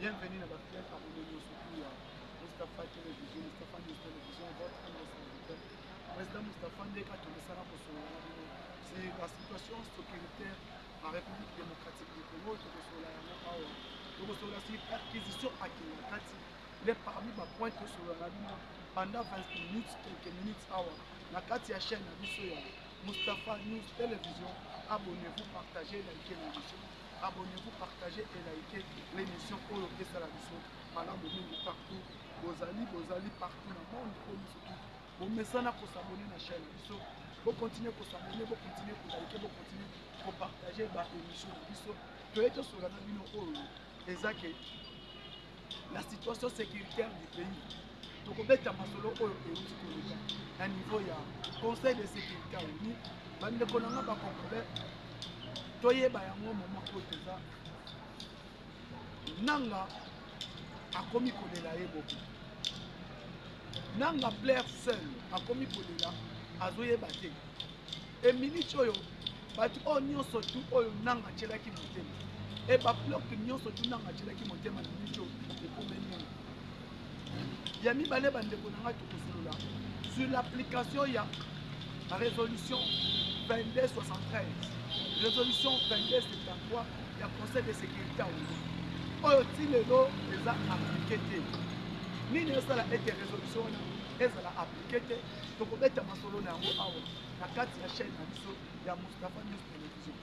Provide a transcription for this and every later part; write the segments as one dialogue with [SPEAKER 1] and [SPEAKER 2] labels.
[SPEAKER 1] Bienvenue dans la fête abonnée surtout à Mustapha Télévision, Mustapha News Télévision, votre serviteur. Président Mustapha Ndeka Tonesana c'est la situation sécuritaire en République démocratique du Congo, sur la acquisition à Kinakati. Il est parmi ma pointe sur la ligne pendant 20 minutes, quelques minutes, la Kati à chaîne à Bissoya, Mustapha News Télévision. Abonnez-vous, partagez, likez l'émission. Abonnez-vous, partagez et likez l'émission Oyo Kesala Biso. Madame Bomingi partout, Bozali partout dans le monde. Vous messana pour s'abonner à la chaîne Biso. Vous continuez pour s'abonner, vous continuez pour liker, vous continuez pour partager l'émission Biso. Tu es sur la Nabino Oyo. Et la situation sécuritaire du pays. Donc, on est à Masolo Oyo et à niveau ya Conseil de sécurité uni. Bande konanga ba Congolais. Toyeba yango moment oyo nanga akomi kolela ye bobo nanga plaire seul akomi kolela azoyeba te e minute oyo bato oyo nyonso tu oyo nanga atielaki motema e baploke nyonso tu nanga atielaki motema na minute oyo ekomeni ya mibale bandeko na ngai tokosolola sur l'application ya résolution 2273 résolution 2273 ya conseil de sécurité à Oyo. Oyo ti lelo eza appliqué te. Nini esala ete résolution wana ezala appliqué te. Tokobeta masolo na yango awa na kati ya chaîne na biso ya Mustapha News Télévision.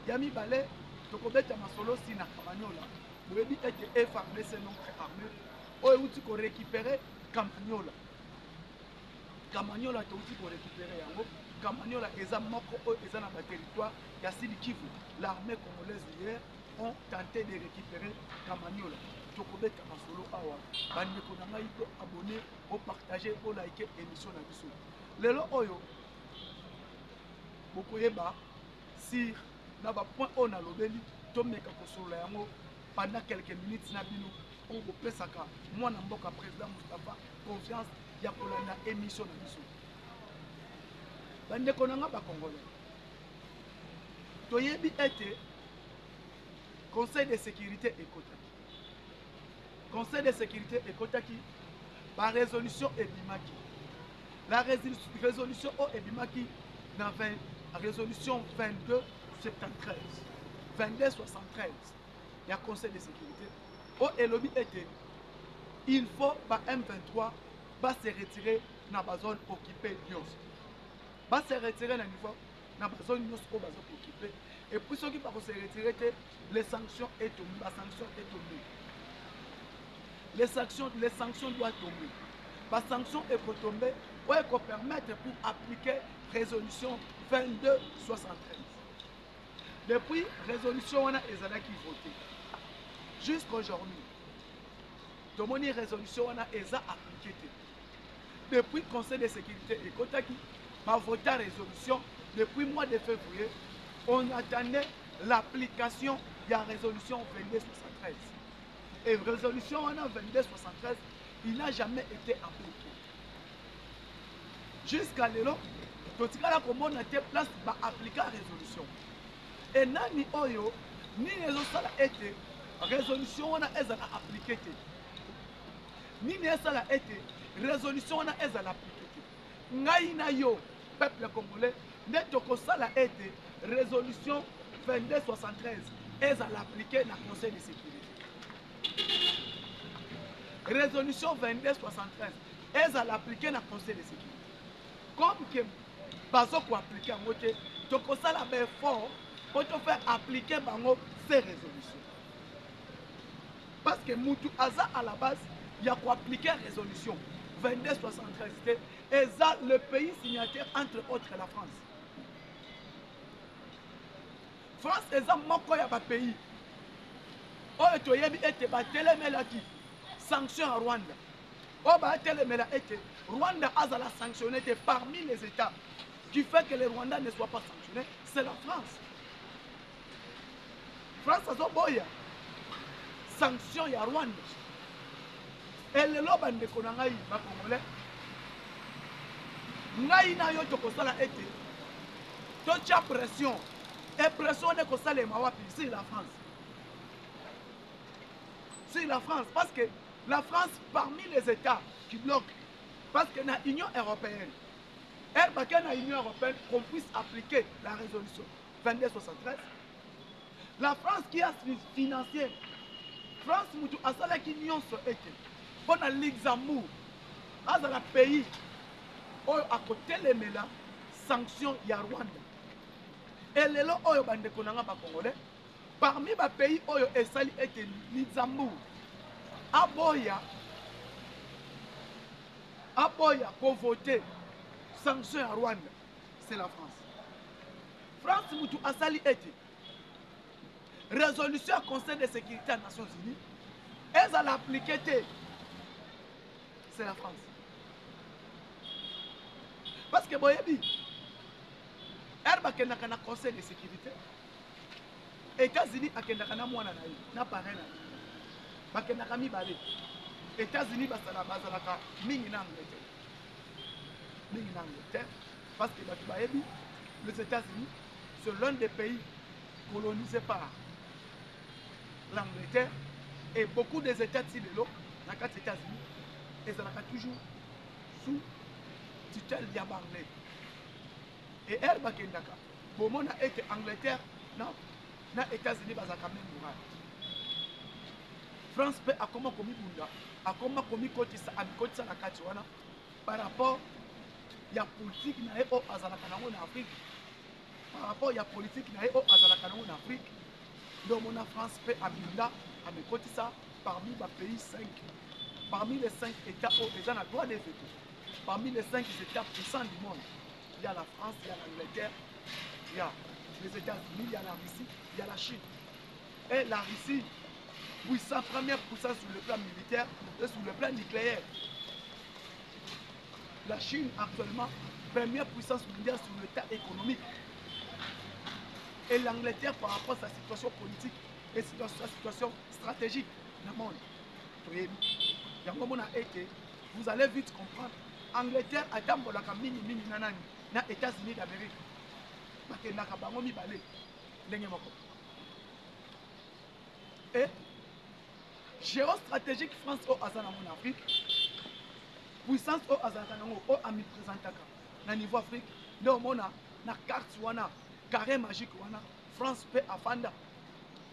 [SPEAKER 1] Ya mibale tokobeta masolo si na Kamanyola. Boyebi ete FARDC non armé oyo uti ko récupérer Kamanyola. Kamanyola touti ko récupérer yango. Kamanyola eza moko oyo eza na ba territoire ya Sud Kivu. L'armée congolaise hier ont tenté de récupérer Kamanyola. Tokobeta masolo awa. Bandeko na ngai to abonner, au partager, au liker émission na biso. Lelo oyo bokoyeba sur na ba point on a lobeli to meka kosolola yango pendant quelques minutes na bino on bopesaka mwana mboka président Mustapha confiance ya kolanda émission na biso. Bandeko na nga ba Congolais toyebi ete conseil de sécurité ekotaki conseil de sécurité ekotaki ba résolution ebimaki la résolution o ebimaki na résolution 2273 2273 ya conseil de sécurité o elobi ete il faut ba M23 va se retirer na ba zone occupée nyonso va se retirer na niveau na ba zone nyonso o ba zone occupée et puis ceux qui va se retirer les sanctions est tombées la sanction est tombée les sanctions doivent tomber la sanction est pour tomber pour permettre pour appliquer résolution 2273 depuis résolution on a ezalaki voté jusqu'aujourd'hui tomoni résolution on a eza appliqué depuis conseil de sécurité et kotaki ma voté résolution depuis mois de février on attendait l'application de la résolution 2273 et résolution on a 2273 il n'a jamais été appliqué jusqu'à l'élo totikala komona te place ba appliquer la résolution et nani oyo ni ezosala ete résolution wana ezala appliqué te nini ezala ete résolution wana ezala appliqué te ngai na yo peuple congolais nde tokosala ete résolution 2273 ezala appliqué na conseil de sécurité résolution 2273 ezala appliqué na conseil de sécurité comme que bazo ko appliquer yango te tokosala ba effort pour te faire appliquer bango ces résolutions parce que mutu aza à la base il y a quoi appliquer résolution 2273 et ça le pays signataire entre autres la France est un moko ya ba pays oyo toyebi ete batelemelaki sanction à Rwanda oyo batelemela ete Rwanda azala sanctionné parmi les États qui fait que les Rwandais ne soient pas sanctionnés c'est la France azoboya sanction ya Rwanda et lelo bandeko na ngai ba Congolais ngai na yo tokosala ete totia pression et pression ne kosalema wapi sur la France sur la France. Parce que la France, parmi les États qui bloquent, parce que dans l'Union européenne, l'Union européenne, qu'on puisse appliquer la résolution 2273, la France qui a financé, France, Moutou, Asala qui n'y ont été, pour Luxembourg, dans le pays, à côté de la sanction, il y a Rwanda. Et les lois, Congolais, parmi les pays où Essali était Luxembourg, Aboya pour voter sanction à Rwanda, c'est la France. France, Moutou, Asali était résolution au Conseil de sécurité des Nations Unies, elles ont appliqué, c'est la France. Parce que Boyebi, elle a un Conseil de sécurité, États-Unis a un mois na pareil na mi balé. États-Unis basala bazalaka mingi na Angleterre, parce que les États-Unis c'est l'un des pays colonisés par l'Angleterre et beaucoup des États de l'eau dans les États-Unis, ils sont toujours sous tutelle anglais. Et elle bakendaka, bon a été Angleterre, non, na États-Unis bazaka même moral. France peut a comment commis bunda, a comment commis kotisa amikotisa na katiwana par rapport ya politique na e o azalaka nango na Afrique. Par rapport à la politique na e o azalaka nango na Afrique. Donc mon France peut a bunda a amikotisa parmi les pays 5. Parmi les 5 États où les gens ont droit de veto. Parmi les 5 États puissants du monde, il y a la France, il y a l'Angleterre, il y a les États-Unis, il y a la Russie, il y a la Chine. Et la Russie, première puissance sur le plan militaire et sur le plan nucléaire. La Chine, actuellement, première puissance mondiale sur le plan économique. Et l'Angleterre, par rapport à sa situation politique et sa situation stratégique dans le monde. Vous allez vite comprendre. Angleterre a d'ambolaka mini nanani na États-Unis d'Amérique. Bakendaka bango mibale ndenge moko. Et géostratégique France au azana en Afrique. Puissance au azana nango au ami présentaka na niveau Afrique. Ndio mona na carte wana carré magique wana France peut afanda.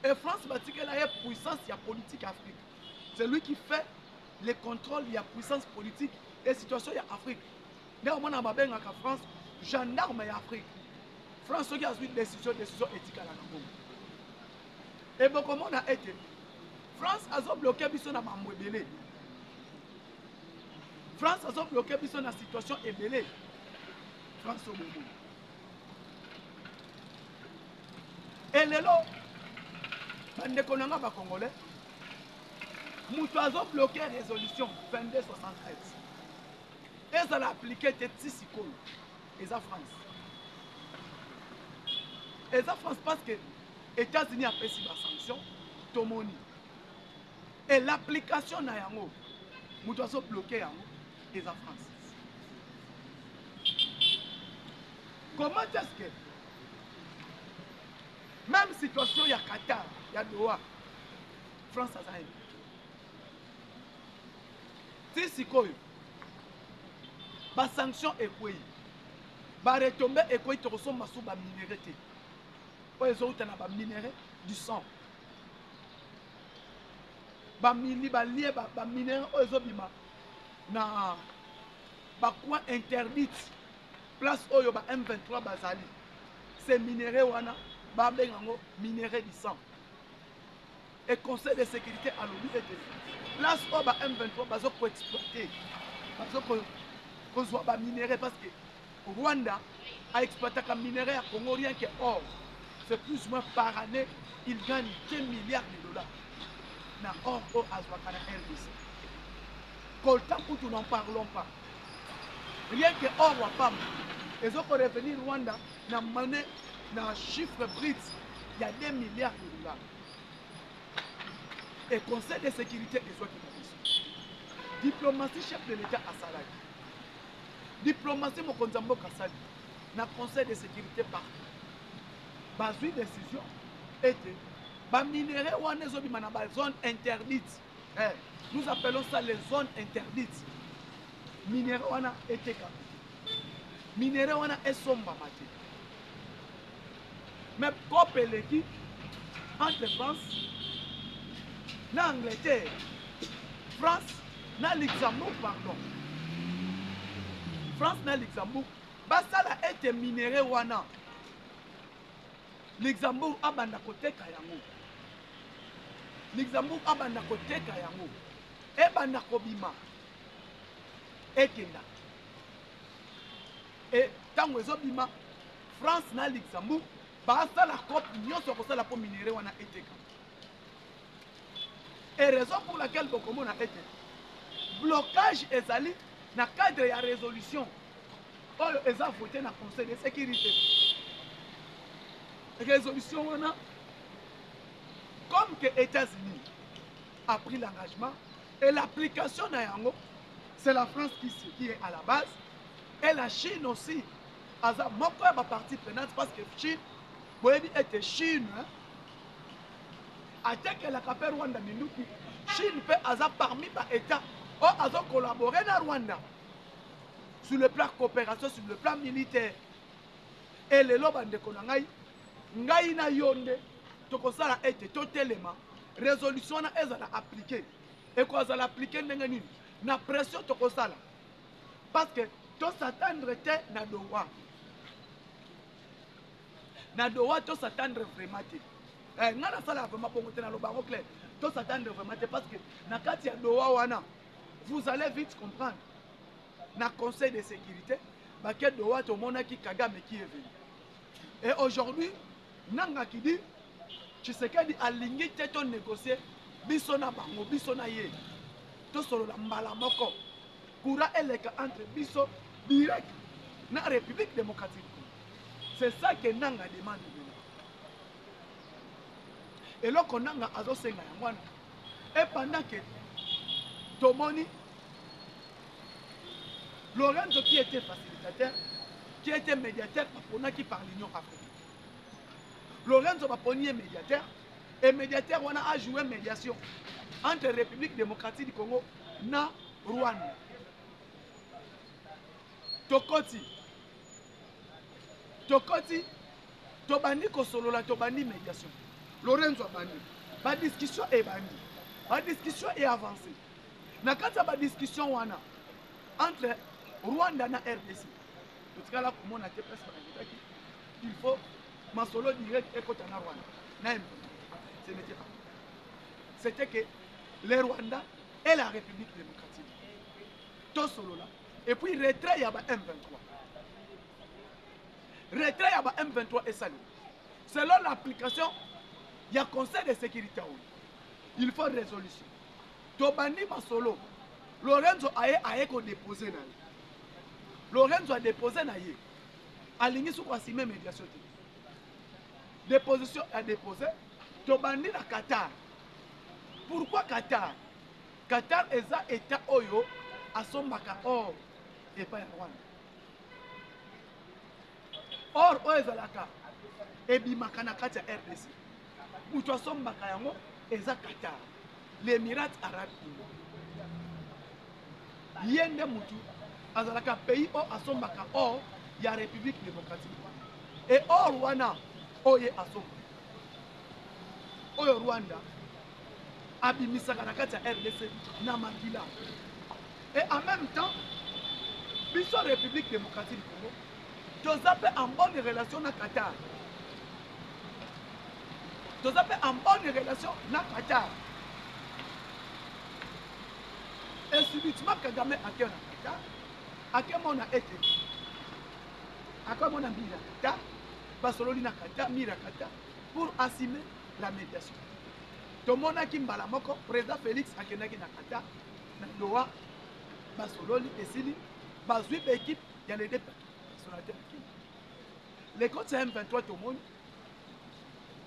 [SPEAKER 1] Et France batika la puissance ya politique Afrique. C'est lui qui fait le contrôle de la puissance politique et situation en Afrique. Dès qu'on a bien en France, gendarme en Afrique. France qui a une décision éthique à la Congo. Et bon, comment on a été? France a bloqué Bisson à Mamouébélé. France a bloqué Bisson à situation ébélée. France au Bobo. Et les lots, on a Congolais. Moutouazo bloqué la résolution 2273. Ils ont appliqué des petits cycles. Et ça France. Et ça France parce que les États-Unis ont pris des sanctions. Tomoni. Et l'application na yango. Moutouazo bloqué yango. Et ça France. Comment est-ce que même situation il y a Qatar, il y a Doha. France a ça. Si sikoyo ba sanction ekwe ba retomber ekwe to kosomba sous ba minéraux te po ezouta na ba minéraux du sang ba mini ba lié ba minéraux ezobima na ba coin interdite place oyo ba M23 bazali ces minéraux wana ba bengango minéraux du sang et conseil de sécurité à l'ONU était place où ba M23 bazo ko exploiter bazo ko zo ba minerai parce que Rwanda a exploité comme minerai à Congo rien que or c'est plus ou moins par année il gagne 15 milliards de dollars na or au azwaka na RDC. Coltan où nous n'en parlons pas rien que or wa pam et zo ko revenir Rwanda na monnaie na chiffre brut il y a 2 milliards de dollars. Et conseil de sécurité et soit qui diplomatie chef de l'État à Salai. Diplomatie Mokonzambo Kassali. Na conseil de sécurité partout. Bas une décision était ba minerai wana zo bima na ba zone interdite Nous appelons ça les zones interdites. Minéraux wana eteka. Minéraux wana esomba mate. Mais copeleki entre France, na Angleterre, France, na Luxembourg, pardon. France na Luxembourg, basala ete minéraux wana. Luxembourg abanda koteka yango. Luxembourg abanda koteka yango. Ebanda kobima. Ekenda. Et tango ezobima, France na Luxembourg, basala COP nyonso kosala po minéraux wana eteka. Et raison pour laquelle bokomo na ete blocage ezali na cadre ya résolution oyo eza voté na Conseil de sécurité. Résolution wana comme que États-Unis a pris l'engagement et l'application na yango, c'est la France qui est à la base et la Chine aussi. Aza moko ya ba partie prenante parce que Chine boyebi ete Chine attaque la capitale Rwanda minduki. Chine peut aza parmi ba état o azo collaborer na Rwanda sur le plan coopération, sur le plan militaire. Et le loba ndeko na ngai na yonde tokosala ete totelema résolution na ezala appliquer et ko azala appliquer ndenge nini na pression tokosala parce que to s'attendre te na dowa to s'attendre vraiment te ngana sala vraiment bongo te na lobango clair to s'attendre vraiment te parce que na kati ya dowa wana vous allez vite comprendre na conseil de sécurité baké dowa to monaki Kagame qui est venu et aujourd'hui nanga qui dit Tshisekedi alingi te to négocier biso na bango biso na ye to solo la mbala moko courant eleka entre biso direct na République démocratique. C'est ça que nanga demande. Et là qu'on nanga azo senga yangwana et pendant que Tomoni Lorenzo qui était facilitateur, qui était médiateur qui par l'Union africaine. Lorenzo Baponi est médiateur et médiateur on a joué médiation entre République démocratique du Congo na Rwanda. Tokoti tobandi kosolola tobandi médiation. Lorenzo abandi. Ba discussion est bandi. Ba discussion est avancée. Na kata ba discussion wana entre Rwanda na RDC. Tout cas là pour mon atte presque il faut Masolo direct et Kotana Rwanda. Non, ce n'était pas. C'était que les Rwanda et la République démocratique. Tout solo là. Et puis retrait il y a M23. Retrait il y a M23 et salut. Selon l'application, il y a conseil de sécurité. Il faut résolution. Tobandi Masolo. Lorenzo a déposé na. Lorenzo a déposé na ye. Aligné sous quoi si même médiation. Déposition a déposé. Tobandi na Qatar. Pourquoi Qatar? Qatar est un état oyo à son maka or et pas Rwanda. Or oezalaka ebimaka na kati ya RDC. Mutu asombaka yango eza Qatar. L'Émirat arabe unis. Yende mutu azalaka pays o asombaka or ya République démocratique. Et or wana oye asomba. Oyo Rwanda abimisaka na kati ya RDC na makila. Et en même temps, biso République démocratique du Congo, tozape en bonne relation na Qatar. Tozape en bonne relation na Qatar. Et subitement Kagame a na Qatar, akemona ete. Akamona mira Qatar, basololi na Qatar, mira Qatar pour assumer la médiation. Tomona kimbala moko président Félix akendaki na Qatar na Doha basololi esili bazwi équipe ya les deux personnalités. Les côtes M23 tomoni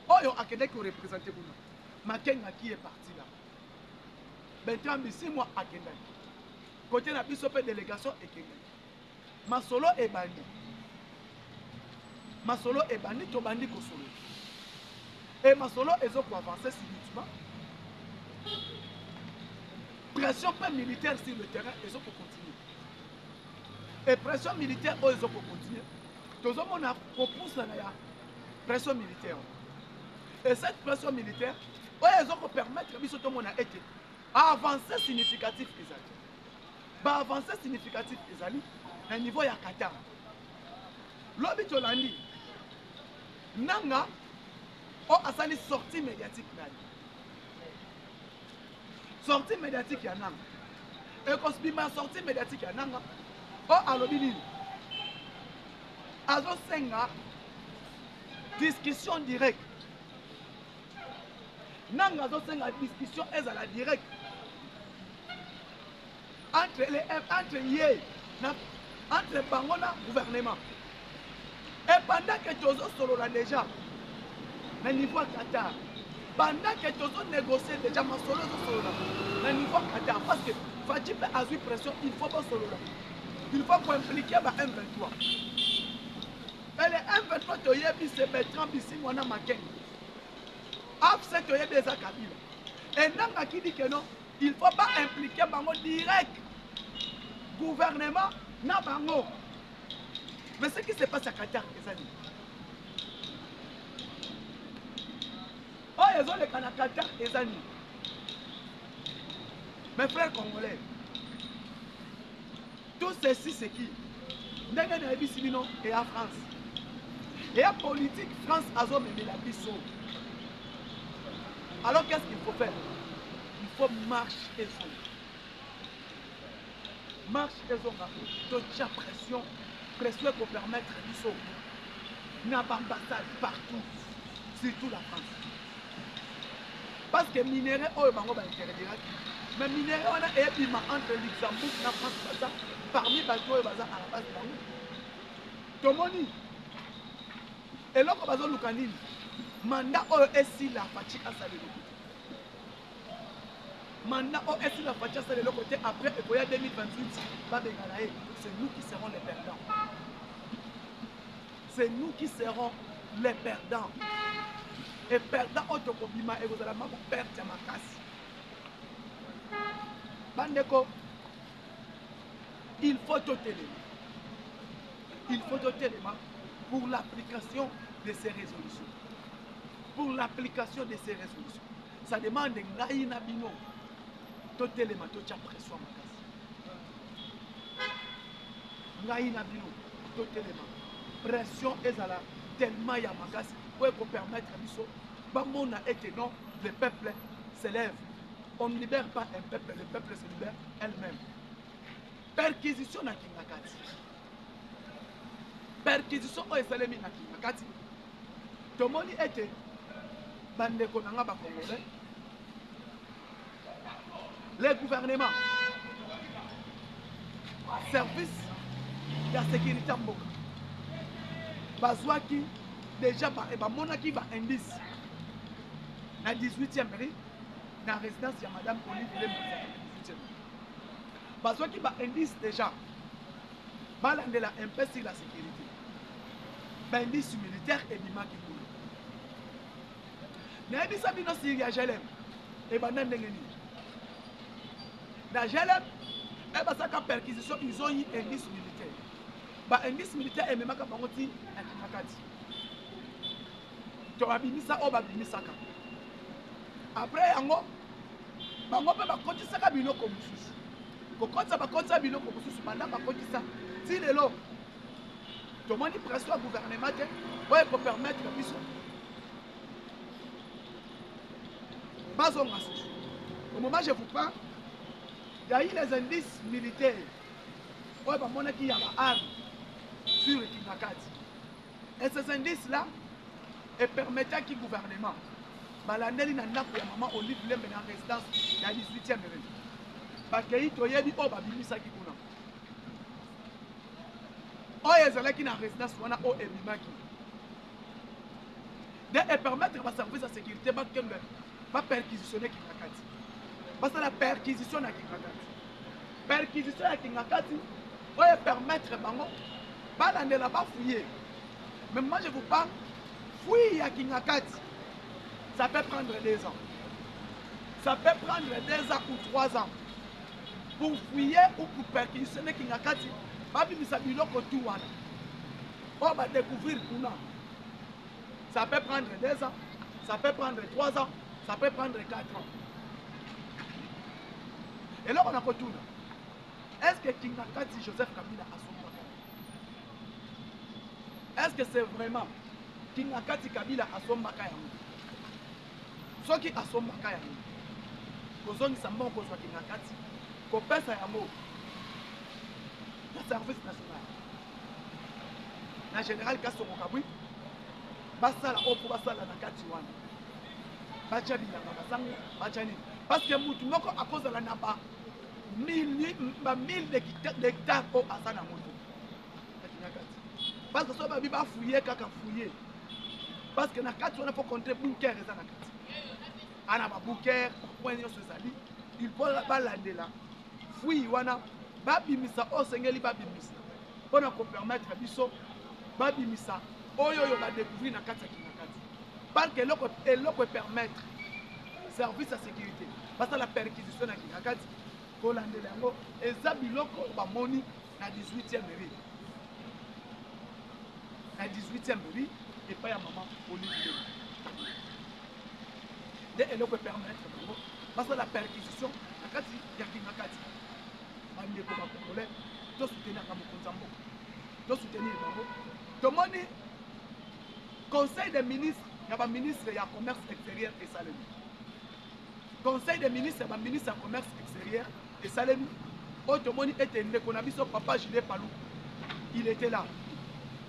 [SPEAKER 1] oyo akendaki représenter kuna Makenga qui est parti là. Bertrand Bisimwa akendaki côté na biso pe délégation ekendaki masolo ebandi tobandi kosolo et masolo ezoko avancer subitement pression militaire sur le terrain, ils ont pour continuer. Et pression militaire, ils ont pour continuer. Tout le monde a proposé la pression militaire. Et cette pression militaire, ils ont pour permettre que tout le monde a été avancé significatif. Avancé significatif, à niveau de Qatar. L'objet de l'année, Nanga a une sortie médiatique. Sortie médiatique, il y a Nanga. Et quand on sortie médiatique, il y a Nanga. À l'objet, Azo Senga, discussion directe. Nanga Azo Senga, discussion est à la directe. Entre Yé, entre Bangona, gouvernement. Et pendant que tu as solo déjà, au niveau Qatar, pendant que tu as négocié déjà, ma solo au niveau Qatar, parce que Fadjib a eu pression, il faut pas solo là. Il faut qu'on implique le M23. Et le M23, tu as vu, c'est Bertrand Bissi, Mwana Maken. Après, tu as vu des Kabila. Et Nanga qui dit que non, il ne faut pas impliquer Bango direct. Gouvernement, n'a Bango. Mais ce qui se passe à Qatar, les amis. Oh, ils ont les Qatar, les amis. Mes frères congolais, tout ceci, c'est qui? N'est-ce pas et à France. Et à politique, France a zone de la biseau. Alors qu'est-ce qu'il faut faire? Il faut marcher et zone. Marche et zone. Toute pression pour permettre biseau. N'a pas ambassade partout, surtout la France. Parce que minerai, oh, bango ba intérêt direct. Mais minerai, on a ébima entre Luxembourg et la France, parmi bateaux et bazar à la base de bango. Tomoni. Et là, on va dire Lukanini. Mandat est si la fatigue à sa Mandat est si la fatigue à sa côté. Après, il y a 2028, c'est nous qui serons les perdants. C'est nous qui serons les perdants. Et perdant Otokobima et vous allez m'avoir perdre ma casse. Bandeko, il faut tout téléma. Il faut tout téléma pour l'application de ces résolutions. Pour l'application de ces résolutions. Ça demande Ngaï Nabino. Tout téléma, tout tcha pression ma casse. Ngaï Nabino, tout téléma. Pression est à la tellement il y a ma casse. Pour permettre à Bissot, Bamon a été non, le peuple s'élève. On ne libère pas un peuple, le peuple se libère elle-même. Perquisition à Kingakati. Perquisition au Salemi à Kingakati. Tout le monde était Bandeko Nanga Bakongolais. Les gouvernements, service de la sécurité en Boka. Bazouaki. Déjà, il va indice. Dans la 18e mairie, dans la résidence de Madame Olive, il est dans 18e. Parce qu'il va indice déjà. Il y a un peu sur la sécurité. Indice militaire et bima qui coule. Mais il y a un indice sur Jérusalem. Et il y a un dans Jérusalem, il y a une perquisition, ils ont eu un indice militaire. L'indice militaire est même pas un après yango bango pe bakotisaka biloko mosusu kokotisa bakotisa biloko mosusu banda bakotisa ti lelo tomoni pression ya gouvernement te oyo ekopermettre biso bazonga susu. Au moment où je vous parle, il y a eu les indices militaires oyo bamonaki ya baarme sur Kingakati. Et ces indices là et permettait qu'il gouvernement balandeli na ndako ya maman Olive Lembe na résidence ya 18e réveil bakei toyebi o babimisaki kuna oyo ezalaki na résidence wana o ebimaki et permettre ba service de sécurité bakembe ba perquisitionner Kingakati parce que la perquisition na Kingakati perquisition ya Kingakati oyo permettre bango balandela ba fouiller. Mais moi je vous parle fouiller à Kingakati, ça peut prendre 2 ans. Ça peut prendre 2 ans ou 3 ans. pour fouiller ou pour perquisitionner Kingakati, babimisa biloko tout wana. On va découvrir kuna. Ça peut prendre 2 ans, ça peut prendre 3 ans, ça peut prendre 4 ans. Et là on a retourné. Est-ce que Kingakati Joseph Kabila a son bagage? Est-ce que c'est vraiment Kingakati Kabila a son bagage? Ce qui a son bagage, Kozoni Sambon Kozwa Kingakati, Kopesa Yamo, le service national. Le général Kassoko Kabui, Basala Opo Basala Nakati Wana. Bachani Nabasanga, Bachani. Parce que Moutumoko à cause de la Naba, 1000 hectares au Asana Moto. Parce que ça va bien fouiller, kaka fouiller. Parce que Nakati on a pas compter bunker et ça Nakati. Ana ba bunker, point yo sezali, il faut pas landela. Fouille wana, babimisa o sengeli babimisa. Pour qu'on permettre biso babimisa oyo yo ba découvrir Nakati Nakati. Parce que l'eau permettre service à sécurité. Parce que la perquisition à Kingakati, pour l'andelango, et ça biloko bamoni na 18e mairie. Na 18e mairie, et pas ya maman Olivier. Dès que l'eau permettre, parce que la perquisition, Nakati ya Kingakati. Bandeko ba congolais, to soutenir comme Konzambo. To soutenir bango. Tomoni conseil des ministres, il y a un ministre du commerce extérieur et Salemi. Conseil des ministres, il y a un ministre du commerce extérieur et Salemi. Otomoni était né, qu'on a vu son papa Julien Paloukou. Il était là.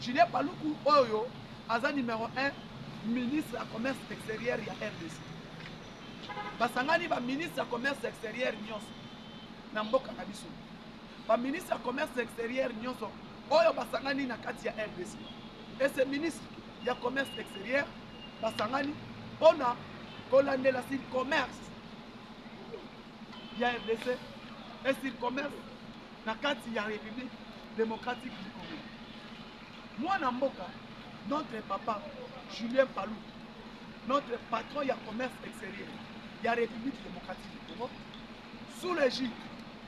[SPEAKER 1] Julien Paloukou, Oyo, Aza numéro 1, ministre du commerce extérieur, il y a RDC. Basangani, le ministre du commerce extérieur, Nyonso. Namboka Nabiso. Le ministre du commerce extérieur, Nyonso. Oyo, Basangani, Nakati, il y a RDC. Et ce ministre, il y a commerce extérieur, Basangani, on a colandé sur commerce. Il y a RDC, et sur commerce, Nakati, il y a République démocratique du Congo. Moi, Namboka, notre papa, Julien Palou, notre patron, il y a commerce extérieur, il y a République démocratique du Congo. Sous l'égide,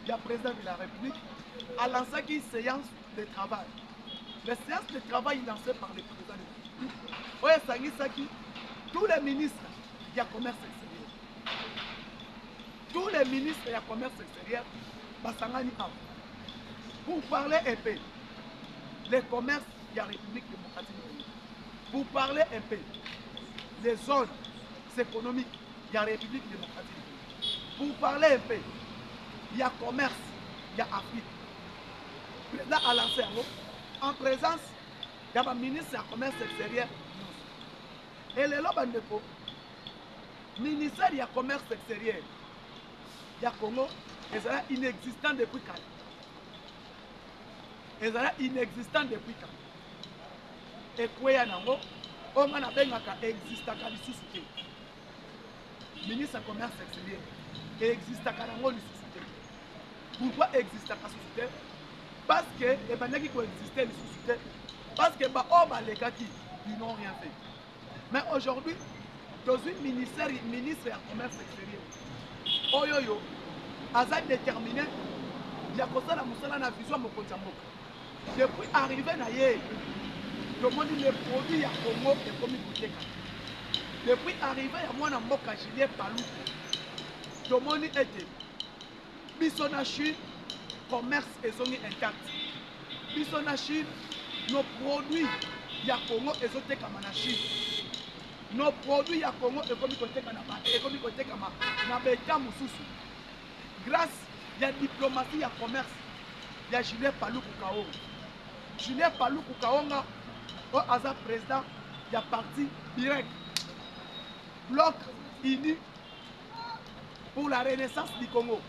[SPEAKER 1] il y a président de la République, à lancer une séance de travail. Les séances de travail lancées par le président de la République. Tous les ministres, il y a commerce extérieur. Tous les ministres, il y a commerce extérieur. Basangani Am. Pour parler un peu, les commerces, il y a République démocratique. Pour parler un peu, les zones économiques, il y a République démocratique. Pour parler un peu, il y a commerce, il y a Afrique. Le président a lancé en présence, il y a un ministre du commerce extérieur. Et le Lobandeko, ministère du commerce extérieur, il y a Congo, et ça est inexistant depuis quand. Et ça est inexistant depuis quand. Et quoi y a nango, on a bengaka exista kali susute. Ministre du commerce extérieur, exista kalango li susute. Pourquoi exista ka susute? Parce que les bandits qui existaient les susute, parce que bah oh bah les gars qui ils n'ont rien fait. Mais aujourd'hui, dans une ministre du commerce extérieur, Oyoyo, Azad déterminé, il y a comme ça la moussala na vision mon compte. Depuis arrivé na yé, le monde les produits à Congo et comme il depuis arrivé à moi na mboka Julien Paloukou, le monde était bisona Chine, commerce et zone intact. Bisona Chine, nos produits ya Congo et zote comme na Chine. Nos produits ya Congo et comme côté na beta mususu. Grâce à la diplomatie ya commerce, il y a Julien Paloukou Kaonga. Julien Paloukou Kaonga, au hasard président, il y a parti direct. Bloc uni pour la renaissance du Congo.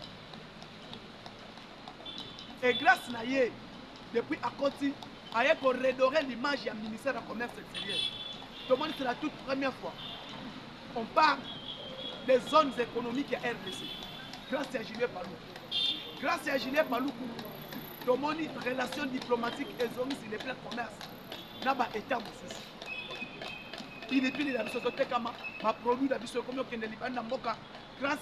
[SPEAKER 1] Et grâce à lui, depuis à côté, il y a pour redorer l'image du ministère du commerce extérieur. Tout le monde, c'est la toute première fois. On parle des zones économiques à RDC. Grâce à Julien Paloukou. Grâce à Julien Paloukou, tout le monde, relations diplomatiques et zones sur les plans de commerce. N'a pas été moussous. Il est pile dans le société comme ma produit d'habitude comme au Kenya, grâce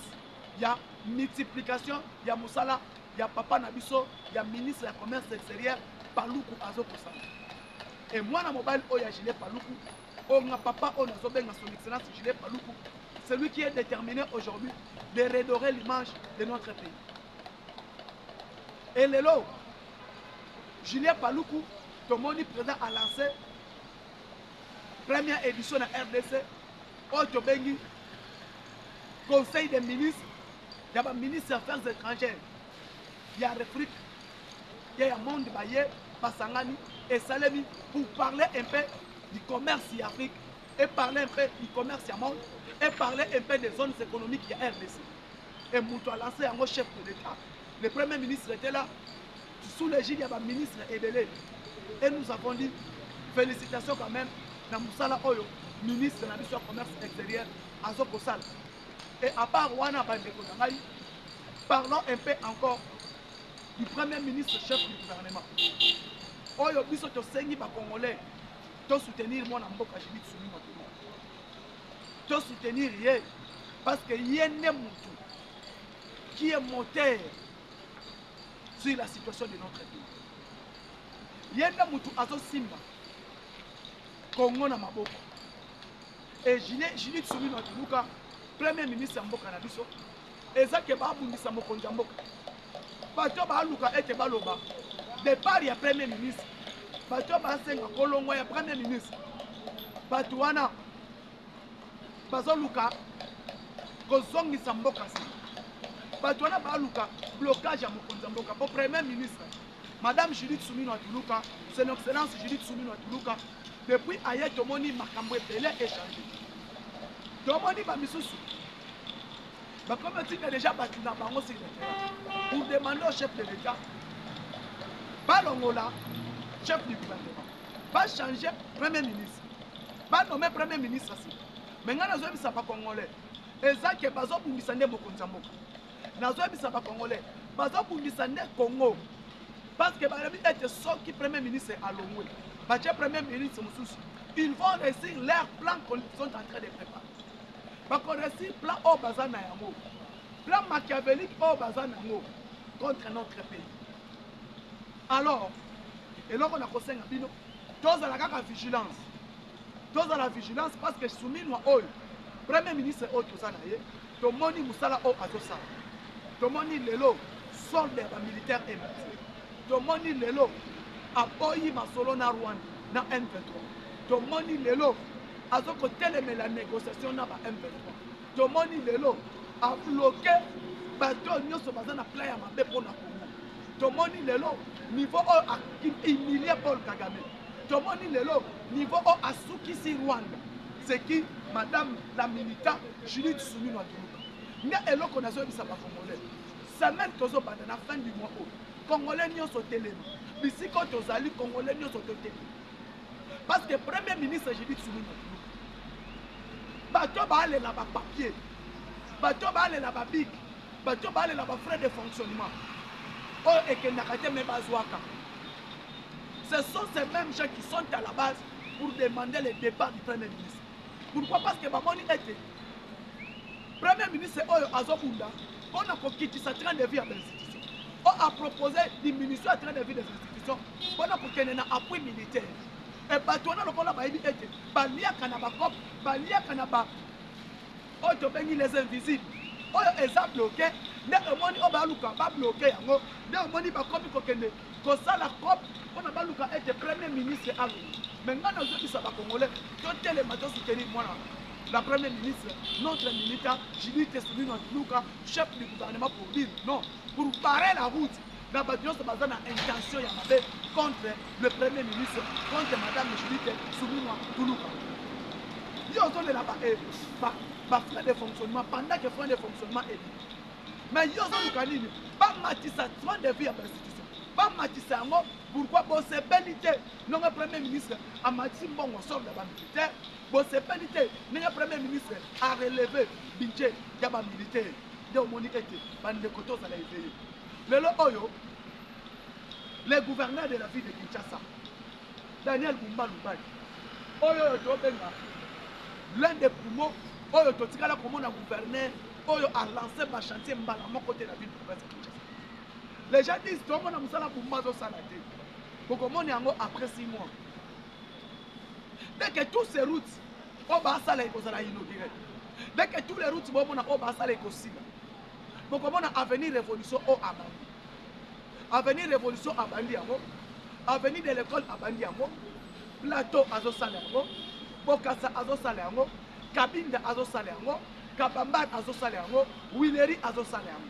[SPEAKER 1] il y a multiplication, il y a moussala ya papa Nabiso, ya ministre de commerce extérieur, Paluku Azokosala. Et moi, dans mobile, il y a Gilet Paluku, on a papa, on a Zobenga son excellence Gilet Paluku, celui qui est déterminé aujourd'hui de redorer l'image de notre pays. Et le lot, Julien Paluku, tout le monde présent a lancé première édition de RDC, au Bengi, Conseil des ministres, il y a le ministre des Affaires étrangères, il y a l'Afrique, il y a le monde Baye, Basangani et Salemi pour parler un peu du commerce en Afrique et parler un peu du commerce en monde et parler un peu des zones économiques il y a RDC. Et Moutou a lancé un chef de l'État. Le Premier ministre était là, sous l'égide, il y a le ministre Ebele. Et nous avons dit, félicitations quand même, dans Moussala Oyo, ministre de la mission commerce extérieur, Azoko Sal. Et à part Wana Bandeko Nangaï, parlons un peu encore du Premier ministre chef du gouvernement. Oyo biso to sengi ba Congolais, to soutenir mon amboka Judith Suminwa. To soutenir Yé, parce que Yé n'est moutou, qui est moteur sur la situation de notre pays. Yé n'est moutou azo simba, Congo na maboko. Et Judith Suminwa Tuluka, Premier ministre Mboka na biso, ezake ba abundisa mokonzi mboka. Bato ba luka ete baloba. Départ ya Premier ministre. Bato ba senga kolongo ya Premier ministre. Bato wana bazo luka kozongisa mboka si. Bato wana ba luka blocage ya mokonzi mboka pour Premier ministre. Madame Judith Suminwa Tuluka, son excellence Judith Suminwa Tuluka, depuis aye tomoni makambo ebele échangé. Tomoni ba misusu. Comme tu as déjà battu dans le sur le terrain pour demander au chef de l'État, pas l'Angola, chef du gouvernement, pas changer Premier ministre, pas nommer Premier ministre aussi. Mais nous avons dit que pas Congolais. Et ça, c'est parce que nous avons dit que nous avons dit que Congolais. Parce que nous avons dit Congo. Parce que nous avons dit que ce Premier ministre est à l'Ongoué. Parce que le Premier ministre, ils vont réussir leur plan qu'ils sont en train de préparer. Parce qu'on réussit plan au bazar Nayamo, plan machiavélique au bazar Nayamo contre notre pays. Alors, et là on a conseillé à Bino, tous à la vigilance. Tous à la vigilance parce que Souminwa Oyo, Premier ministre Oyo Tozanaye, Tomoni Moussala O Azosa, Tomoni Lelo, solde des militaires et militaires. Tomoni Lelo, Aboyi Masolo na Rwanda, na M23. Tomoni Lelo, azoko teleme la négociation na ba M23. Tomoni lelo a bloqué bateau nyonso baza na plan ya mabe pona Congo. Tomoni lelo niveau a humilié Paul Kagame. Tomoni lelo niveau a sukisi Rwanda. C'est qui madame la militante Judith Suminwa Tuluka. Nga eloko nazo bisa ba Congolais. Semaine tozo banda na fin du mois o. Congolais nyonso telema. Bisiko tozali Congolais nyonso telema. Parce que Premier ministre Judith Suminwa Tuluka. Bato ba ale la ba papier. Bato ba ale la ba bic. Bato ba ale la ba frais de fonctionnement. Oh et que nakate me bazwaka. Ce sont ces mêmes gens qui sont à la base pour demander le départ du Premier ministre. Pourquoi? Parce que Bamoni était Premier ministre Oyo Azobunda, on a quitter sa train de vie à l'institution. On a proposé diminution à train de vie des institutions. On a pour qu'il y ait un appui militaire. Et Batouana le Kola Baïbi était Balia Kanabakop, Balia Kanaba, Oyo Bengi les invisibles. Oyo Eza bloqué, ne Omoni Obaluka va bloquer, ne Omoni Bakopi Kokende, Kosa la COP, on a Baluka était Premier ministre à l'eau. Maintenant, nous avons dit ça va Congolais, quand les matos soutenir moi la Première ministre, notre militant, Judith Suminwa Tuluka, chef du gouvernement pour dire non, pour barrer la route. La bataille se base dans l'intention contre le Premier ministre, contre Madame Judith Suminwa Tuluka. Il y a aussi là-bas frais de fonctionnement, pendant que les frais de fonctionnement est dit. Mais il y a aussi pas matissement de vie à l'institution. Pas matissement, pourquoi possibilité, non le Premier ministre a matissé bon on sort de la militaire, possibilité, non le Premier ministre a relevé le budget de la militaire, de l'humanité, de côté à la éveiller. Le gouverneur de la ville de Kinshasa, Daniel Bumba Lubai, Oyo Tobenga, l'un des poumons, Oyo Totikala, comme on a gouverné, Oyo a lancé un chantier à mon côté de la ville de Kinshasa. Les gens disent, tout le monde a moussala pour moi, salade. Donc, on est après 6 mois. Dès que toutes ces routes, on va s'aller aux inaugurées. Dès que toutes les routes, on va s'aller aux cibles. Donc, on a avenir révolution au Abandi. Avenir révolution à Bandiamo. Avenir de l'école à Bandiamo. Plateau à Zosaléamo. Bokassa à Zosaléamo. Kabinda à Zosaléamo. Kabamban à Zosaléamo. Willery à Zosaléamo.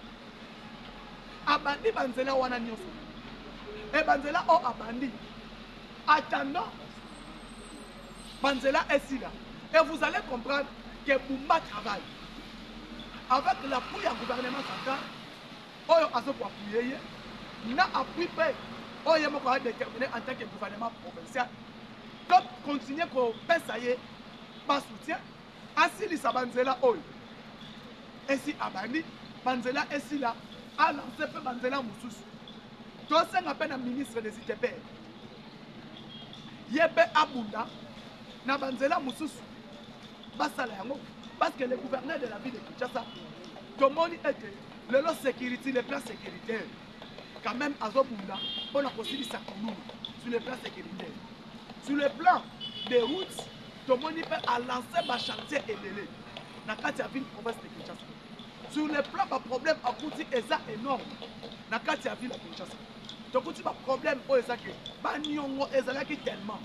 [SPEAKER 1] Abandi Banzela wana nyoso. Et Banzela o Abandi. Attendant. Banzela est ici là. Et vous allez comprendre que Boumba travaille. Avec l'appui du gouvernement central, Oyo Azo pour appuyer, n'a appui pas. Oyo Moko a déterminé en tant que gouvernement provincial. Donc, continuer qu'on paye par soutien. Ainsi, les Banzela Oyo. Ainsi, Abandi, Banzela est ici là. A lancé Banzela Moussous. Donc, c'est un appel à ministre des ITP. Yebe Abunda. Na Banzela Moussous. Basalayango. Parce que le gouverneur de la ville de Kinshasa, tout le monde était le lot sécurité, le plan sécuritaire. Quand même, Azobunda, on a possible ça sur le plan sécuritaire. Sur le plan des routes, tout le monde peut lancer un chantier et délai. Dans la ville province de Kinshasa. Sur le plan, le problème a coûté énorme. Dans la ville de Kinshasa. Donc, il y a un problème, Banyongo ezalaki tellement.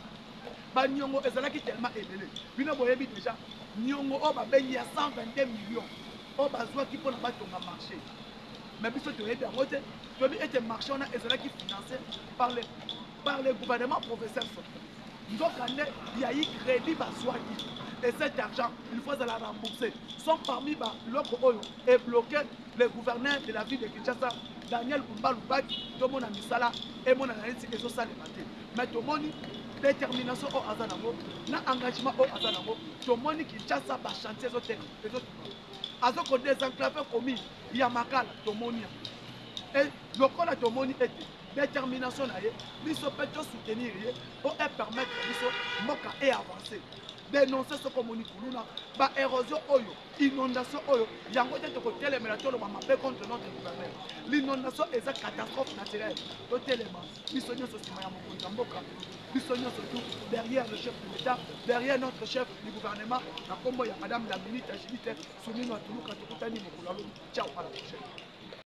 [SPEAKER 1] Banyongo ezalaki tellement élevé. Bino boyebi déjà, Nyongo o ba bengi ya 122 millions. O ba zwa ki pona ba tonga marché. Mais biso to yebi yango te, to bi ete marché on a ezalaki financé par le gouvernement provincial. Donc il y a eu crédit ba zwaki. Et cet argent, il faut la rembourser. Sont parmi l'autre oyo et bloqué le gouverneur de la ville de Kinshasa, Daniel Boumba Loubaki, tout le monde a mis ça là, et mon analyse est ça les matés. Mais tout le monde, détermination au Azanamo, engagement au Azanamo, tout le monde qui Kinshasa va chanter les autres. Azoko désenclavé commis, il y a Makala, tout le monde. Et le col à tout le monde était détermination, il faut soutenir pour permettre à Moka et avancer. Dénoncer ce communiqué, érosion oyo, inondation oyo, yango te ko telemela to lo mabe contre notre gouverneur. L'inondation est une catastrophe naturelle. To telema, bisonyo so sima ya mokonzi mboka, bisonyo surtout derrière le chef de l'État, derrière notre chef du gouvernement, na kombo ya madame la ministre Agilité, soumis à Toulouka Tokutani Mokulalo. Ciao, à la prochaine.